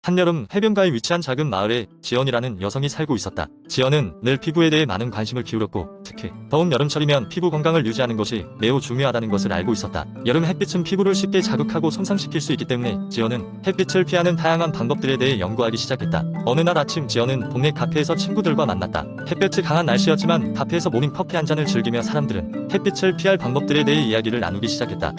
한여름 해변가에 위치한 작은 마을에 지연이라는 여성이 살고 있었다. 지연은 늘 피부에 대해 많은 관심을 기울였고 특히 더운 여름철이면 피부 건강을 유지하는 것이 매우 중요하다는 것을 알고 있었다. 여름 햇빛은 피부를 쉽게 자극하고 손상시킬 수 있기 때문에 지연은 햇빛을 피하는 다양한 방법들에 대해 연구하기 시작했다. 어느 날 아침 지연은 동네 카페에서 친구들과 만났다. 햇볕이 강한 날씨였지만 카페에서 모닝 커피 한 잔을 즐기며 사람들은 햇빛을 피할 방법들에 대해 이야기를 나누기 시작했다.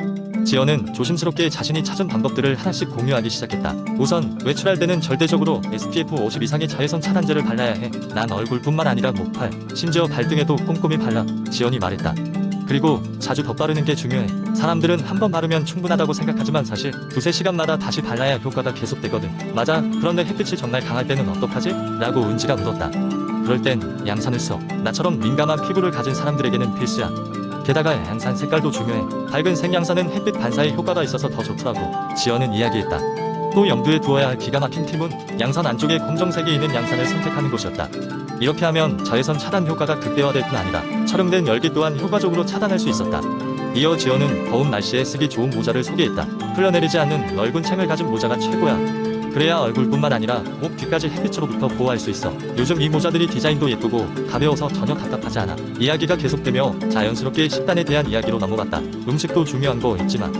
지연은 조심스럽게 자신이 찾은 방법들을 하나씩 공유하기 시작했다. 우선 외출할 때는 절대적으로 SPF 50 이상의 자외선 차단제를 발라야 해. 난 얼굴뿐만 아니라 목팔, 심지어 발등에도 꼼꼼히 발라. 지연이 말했다. 그리고 자주 덧바르는 게 중요해. 사람들은 한 번 바르면 충분하다고 생각하지만 사실 두세 시간마다 다시 발라야 효과가 계속되거든. 맞아. 그런데 햇빛이 정말 강할 때는 어떡하지? 라고 은지가 물었다. 그럴 땐 양산을 써. 나처럼 민감한 피부를 가진 사람들에게는 필수야. 게다가 양산 색깔도 중요해. 밝은 색양산은 햇빛 반사에 효과가 있어서 더 좋더라고. 지연은 이야기했다. 또 염두에 두어야 할 기가 막힌 팁은 양산 안쪽에 검정색이 있는 양산을 선택하는 것이었다. 이렇게 하면 자외선 차단 효과가 극대화될 뿐 아니라 촬영된 열기 또한 효과적으로 차단할 수 있었다. 이어 지연은 더운 날씨에 쓰기 좋은 모자를 소개했다. 흘러내리지 않는 넓은 챙을 가진 모자가 최고야. 그래야 얼굴뿐만 아니라 목 뒤까지 햇빛으로부터 보호할 수 있어. 요즘 이 모자들이 디자인도 예쁘고 가벼워서 전혀 답답하지 않아. 이야기가 계속되며 자연스럽게 식단에 대한 이야기로 넘어갔다. 음식도 중요한 거 있지만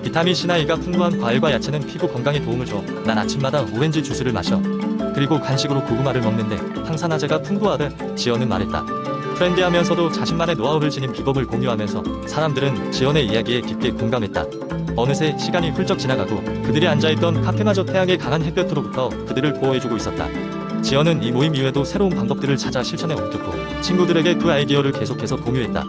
비타민 C나 E가 풍부한 과일과 야채는 피부 건강에 도움을 줘. 난 아침마다 오렌지 주스를 마셔. 그리고 간식으로 고구마를 먹는데 항산화제가 풍부하대. 지연은 말했다. 트렌디하면서도 자신만의 노하우를 지닌 비법을 공유하면서 사람들은 지연의 이야기에 깊게 공감했다. 어느새 시간이 훌쩍 지나가고 그들이 앉아있던 카페마저 태양의 강한 햇볕으로부터 그들을 보호해주고 있었다. 지연은 이 모임 이후에도 새로운 방법들을 찾아 실천에 옮겼고 친구들에게 그 아이디어를 계속해서 공유했다.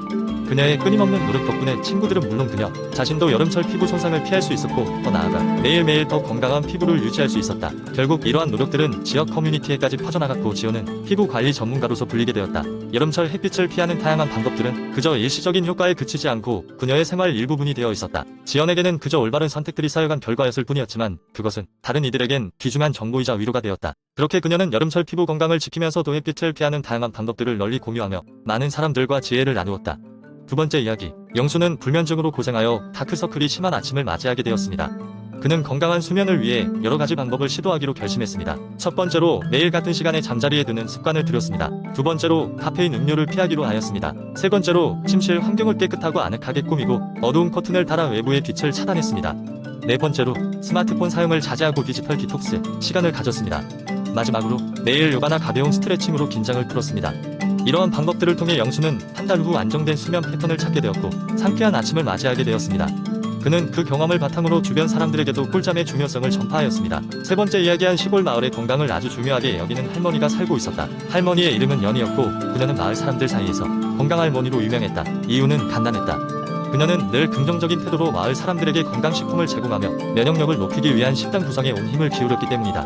그녀의 끊임없는 노력 덕분에 친구들은 물론 그녀 자신도 여름철 피부 손상을 피할 수 있었고 더 나아가 매일매일 더 건강한 피부를 유지할 수 있었다. 결국 이러한 노력들은 지역 커뮤니티에까지 퍼져나갔고 지연은 피부 관리 전문가로서 불리게 되었다. 여름철 햇빛을 피하는 다양한 방법들은 그저 일시적인 효과에 그치지 않고 그녀의 생활 일부분이 되어 있었다. 지연에게는 그저 올바른 선택들이 쌓여간 결과였을 뿐이었지만 그것은 다른 이들에겐 귀중한 정보이자 위로가 되었다. 그렇게 그녀는 여름철 피부 건강을 지키면서도 햇빛을 피하는 다양한 방법들을 널리 공유하며 많은 사람들과 지혜를 나누었다. 두 번째 이야기. 영수는 불면증으로 고생하여 다크서클이 심한 아침을 맞이하게 되었습니다. 그는 건강한 수면을 위해 여러 가지 방법을 시도하기로 결심했습니다. 첫 번째로 매일 같은 시간에 잠자리에 드는 습관을 들였습니다. 두 번째로 카페인 음료를 피하기로 하였습니다. 세 번째로 침실 환경을 깨끗하고 아늑하게 꾸미고 어두운 커튼을 달아 외부의 빛을 차단했습니다. 네 번째로 스마트폰 사용을 자제하고 디지털 디톡스 시간을 가졌습니다. 마지막으로 매일 요가나 가벼운 스트레칭으로 긴장을 풀었습니다. 이러한 방법들을 통해 영수는 한 달 후 안정된 수면 패턴을 찾게 되었고 상쾌한 아침을 맞이하게 되었습니다. 그는 그 경험을 바탕으로 주변 사람들에게도 꿀잠의 중요성을 전파하였습니다. 세 번째 이야기한 시골 마을의 건강을 아주 중요하게 여기는 할머니가 살고 있었다. 할머니의 이름은 연희였고 그녀는 마을 사람들 사이에서 건강 할머니로 유명했다. 이유는 간단했다. 그녀는 늘 긍정적인 태도로 마을 사람들에게 건강식품을 제공하며 면역력을 높이기 위한 식단 구성에 온 힘을 기울였기 때문이다.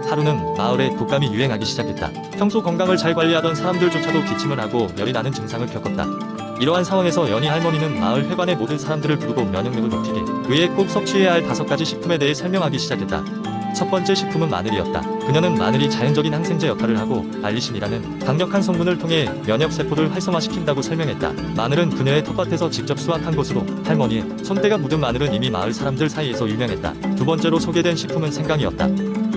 하루는 마을에 독감이 유행하기 시작했다. 평소 건강을 잘 관리하던 사람들조차도 기침을 하고 열이 나는 증상을 겪었다. 이러한 상황에서 연희 할머니는 마을 회관의 모든 사람들을 부르고 면역력을 높이기 위해 꼭 섭취해야 할 5가지 식품에 대해 설명하기 시작했다. 첫 번째 식품은 마늘이었다. 그녀는 마늘이 자연적인 항생제 역할을 하고 알리신이라는 강력한 성분을 통해 면역세포를 활성화시킨다고 설명했다. 마늘은 그녀의 텃밭에서 직접 수확한 것으로 할머니의 손때가 묻은 마늘은 이미 마을 사람들 사이에서 유명했다. 두 번째로 소개된 식품은 생강이었다.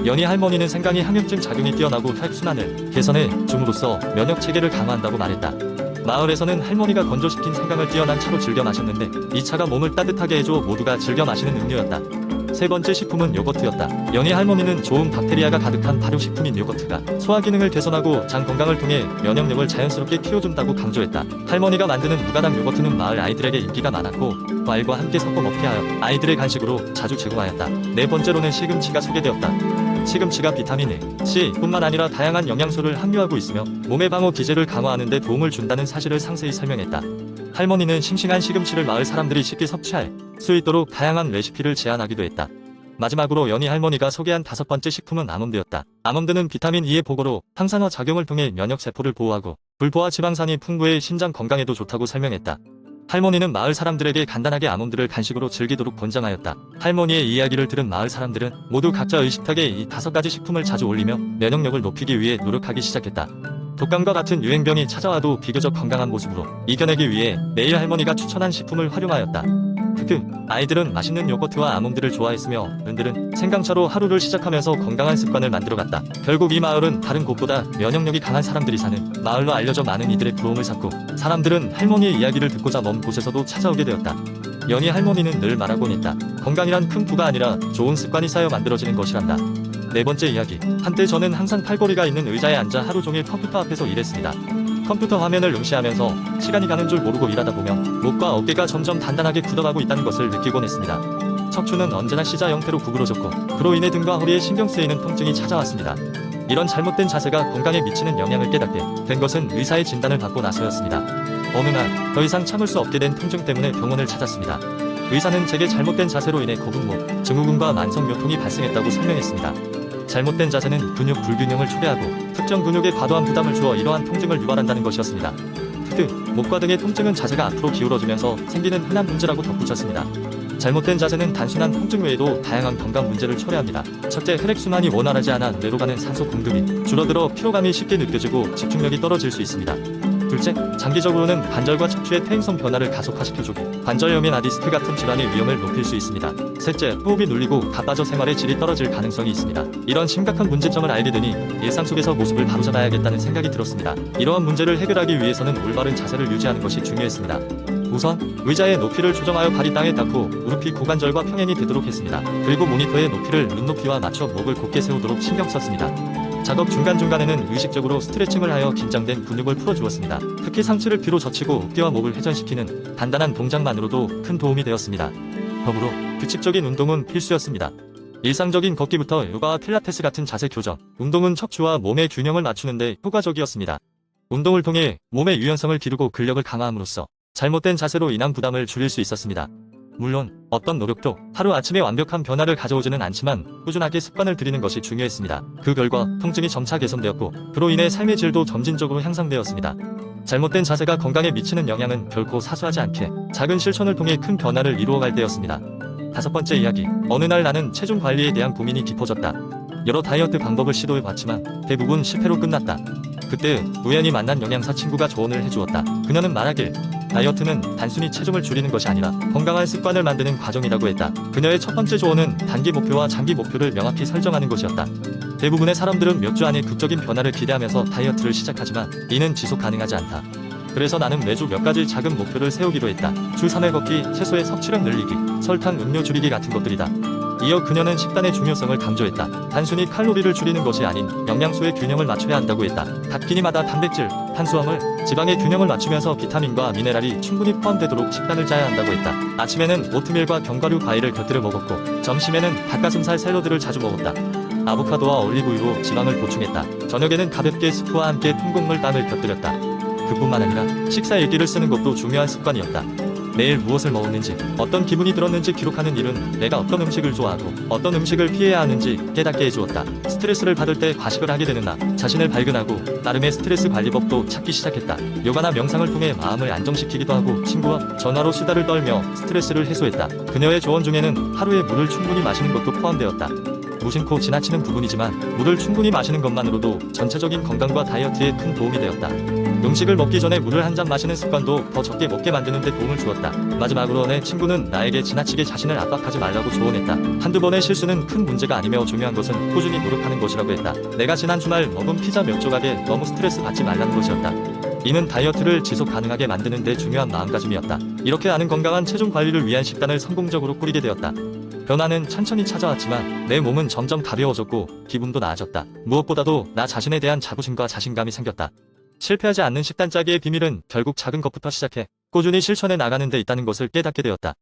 연희 할머니는 생강이 항염증 작용이 뛰어나고 혈액순환을 개선해 줌으로써 면역체계를 강화한다고 말했다. 마을에서는 할머니가 건조시킨 생강을 뛰어난 차로 즐겨 마셨는데 이 차가 몸을 따뜻하게 해줘 모두가 즐겨 마시는 음료였다. 세 번째 식품은 요거트였다. 연희 할머니는 좋은 박테리아가 가득한 발효식품인 요거트가 소화 기능을 개선하고 장 건강을 통해 면역력을 자연스럽게 키워준다고 강조했다. 할머니가 만드는 무가당 요거트는 마을 아이들에게 인기가 많았고 과일과 함께 섞어 먹게 하여 아이들의 간식으로 자주 제공하였다. 네 번째로는 시금치가 소개되었다. 시금치가 비타민 A, C 뿐만 아니라 다양한 영양소를 함유하고 있으며 몸의 방어 기제를 강화하는 데 도움을 준다는 사실을 상세히 설명했다. 할머니는 싱싱한 시금치를 마을 사람들이 쉽게 섭취할 수 있도록 다양한 레시피를 제안하기도 했다. 마지막으로 연희 할머니가 소개한 5번째 식품은 아몬드였다. 아몬드는 비타민 E의 보고로 항산화 작용을 통해 면역세포를 보호하고 불포화 지방산이 풍부해 심장 건강에도 좋다고 설명했다. 할머니는 마을 사람들에게 간단하게 아몬드를 간식으로 즐기도록 권장하였다. 할머니의 이야기를 들은 마을 사람들은 모두 각자 의식하게 이 5가지 식품을 자주 올리며 면역력을 높이기 위해 노력하기 시작했다. 독감과 같은 유행병이 찾아와도 비교적 건강한 모습으로 이겨내기 위해 매일 할머니가 추천한 식품을 활용하였다. 특히 아이들은 맛있는 요거트와 아몬드를 좋아했으며 은들은 생강차로 하루를 시작하면서 건강한 습관을 만들어갔다. 결국 이 마을은 다른 곳보다 면역력이 강한 사람들이 사는 마을로 알려져 많은 이들의 부러움을 샀고 사람들은 할머니의 이야기를 듣고자 먼 곳에서도 찾아오게 되었다. 연희 할머니는 늘 말하곤 했다. 건강이란 큰 부가 아니라 좋은 습관이 쌓여 만들어지는 것이란다. 네 번째 이야기. 한때 저는 항상 팔걸이가 있는 의자에 앉아 하루 종일 컴퓨터 앞에서 일했습니다. 컴퓨터 화면을 응시하면서 시간이 가는 줄 모르고 일하다 보면 목과 어깨가 점점 단단하게 굳어가고 있다는 것을 느끼곤 했습니다. 척추는 언제나 C자 형태로 구부러졌고 그로 인해 등과 허리에 신경 쓰이는 통증이 찾아왔습니다. 이런 잘못된 자세가 건강에 미치는 영향을 깨닫게 된 것은 의사의 진단을 받고 나서였습니다. 어느 날 더 이상 참을 수 없게 된 통증 때문에 병원을 찾았습니다. 의사는 제게 잘못된 자세로 인해 거북목, 증후군과 만성요통이 발생했다고 설명했습니다. 잘못된 자세는 근육 불균형을 초래하고 특정 근육에 과도한 부담을 주어 이러한 통증을 유발한다는 것이었습니다. 특히 목과 등의 통증은 자세가 앞으로 기울어지면서 생기는 흔한 문제라고 덧붙였습니다. 잘못된 자세는 단순한 통증 외에도 다양한 건강 문제를 초래합니다. 첫째, 혈액순환이 원활하지 않아 뇌로 가는 산소 공급이 줄어들어 피로감이 쉽게 느껴지고 집중력이 떨어질 수 있습니다. 둘째, 장기적으로는 관절과 척추의 퇴행성 변화를 가속화시켜주고 관절염이나 디스크 같은 질환의 위험을 높일 수 있습니다. 셋째, 호흡이 눌리고 가빠져 생활의 질이 떨어질 가능성이 있습니다. 이런 심각한 문제점을 알게 되니 일상 속에서 모습을 바로잡아야겠다는 생각이 들었습니다. 이러한 문제를 해결하기 위해서는 올바른 자세를 유지하는 것이 중요했습니다. 우선 의자의 높이를 조정하여 발이 땅에 닿고 무릎이 고관절과 평행이 되도록 했습니다. 그리고 모니터의 높이를 눈높이와 맞춰 목을 곧게 세우도록 신경 썼습니다. 작업 중간중간에는 의식적으로 스트레칭을 하여 긴장된 근육을 풀어주었습니다. 특히 상체를 뒤로 젖히고 어깨와 목을 회전시키는 단단한 동작만으로도 큰 도움이 되었습니다. 더불어 규칙적인 운동은 필수였습니다. 일상적인 걷기부터 요가와 필라테스 같은 자세 교정, 운동은 척추와 몸의 균형을 맞추는 데 효과적이었습니다. 운동을 통해 몸의 유연성을 기르고 근력을 강화함으로써 잘못된 자세로 인한 부담을 줄일 수 있었습니다. 물론 어떤 노력도 하루아침에 완벽한 변화를 가져오지는 않지만 꾸준하게 습관을 들이는 것이 중요했습니다. 그 결과 통증이 점차 개선되었고 그로 인해 삶의 질도 점진적으로 향상되었습니다. 잘못된 자세가 건강에 미치는 영향은 결코 사소하지 않게 작은 실천을 통해 큰 변화를 이루어갈 때였습니다. 다섯 번째 이야기. 어느 날 나는 체중 관리에 대한 고민이 깊어졌다. 여러 다이어트 방법을 시도해봤지만 대부분 실패로 끝났다. 그때 우연히 만난 영양사 친구가 조언을 해주었다. 그녀는 말하길 다이어트는 단순히 체중을 줄이는 것이 아니라 건강한 습관을 만드는 과정이라고 했다. 그녀의 첫 번째 조언은 단기 목표와 장기 목표를 명확히 설정하는 것이었다. 대부분의 사람들은 몇 주 안에 극적인 변화를 기대하면서 다이어트를 시작하지만 이는 지속 가능하지 않다. 그래서 나는 매주 몇 가지 작은 목표를 세우기로 했다. 주 3회 걷기, 채소의 섭취량 늘리기, 설탕, 음료 줄이기 같은 것들이다. 이어 그녀는 식단의 중요성을 강조했다. 단순히 칼로리를 줄이는 것이 아닌 영양소의 균형을 맞춰야 한다고 했다. 각 끼니마다 단백질, 탄수화물, 지방의 균형을 맞추면서 비타민과 미네랄이 충분히 포함되도록 식단을 짜야 한다고 했다. 아침에는 오트밀과 견과류 과일을 곁들여 먹었고 점심에는 닭가슴살 샐러드를 자주 먹었다. 아보카도와 올리브유로 지방을 보충했다. 저녁에는 가볍게 스프와 함께 통곡물 빵을 곁들였다. 그뿐만 아니라 식사 일기를 쓰는 것도 중요한 습관이었다. 매일 무엇을 먹었는지, 어떤 기분이 들었는지 기록하는 일은 내가 어떤 음식을 좋아하고 어떤 음식을 피해야 하는지 깨닫게 해주었다. 스트레스를 받을 때 과식을 하게 되는 나 자신을 발견하고 나름의 스트레스 관리법도 찾기 시작했다. 요가나 명상을 통해 마음을 안정시키기도 하고 친구와 전화로 수다를 떨며 스트레스를 해소했다. 그녀의 조언 중에는 하루에 물을 충분히 마시는 것도 포함되었다. 무심코 지나치는 부분이지만 물을 충분히 마시는 것만으로도 전체적인 건강과 다이어트에 큰 도움이 되었다. 음식을 먹기 전에 물을 한 잔 마시는 습관도 더 적게 먹게 만드는 데 도움을 주었다. 마지막으로 내 친구는 나에게 지나치게 자신을 압박하지 말라고 조언했다. 한두 번의 실수는 큰 문제가 아니며 중요한 것은 꾸준히 노력하는 것이라고 했다. 내가 지난 주말 먹은 피자 몇 조각에 너무 스트레스 받지 말라는 것이었다. 이는 다이어트를 지속 가능하게 만드는 데 중요한 마음가짐이었다. 이렇게 나는 건강한 체중 관리를 위한 식단을 성공적으로 꾸리게 되었다. 변화는 천천히 찾아왔지만 내 몸은 점점 가벼워졌고 기분도 나아졌다. 무엇보다도 나 자신에 대한 자부심과 자신감이 생겼다. 실패하지 않는 식단 짜기의 비밀은 결국 작은 것부터 시작해 꾸준히 실천해 나가는 데 있다는 것을 깨닫게 되었다.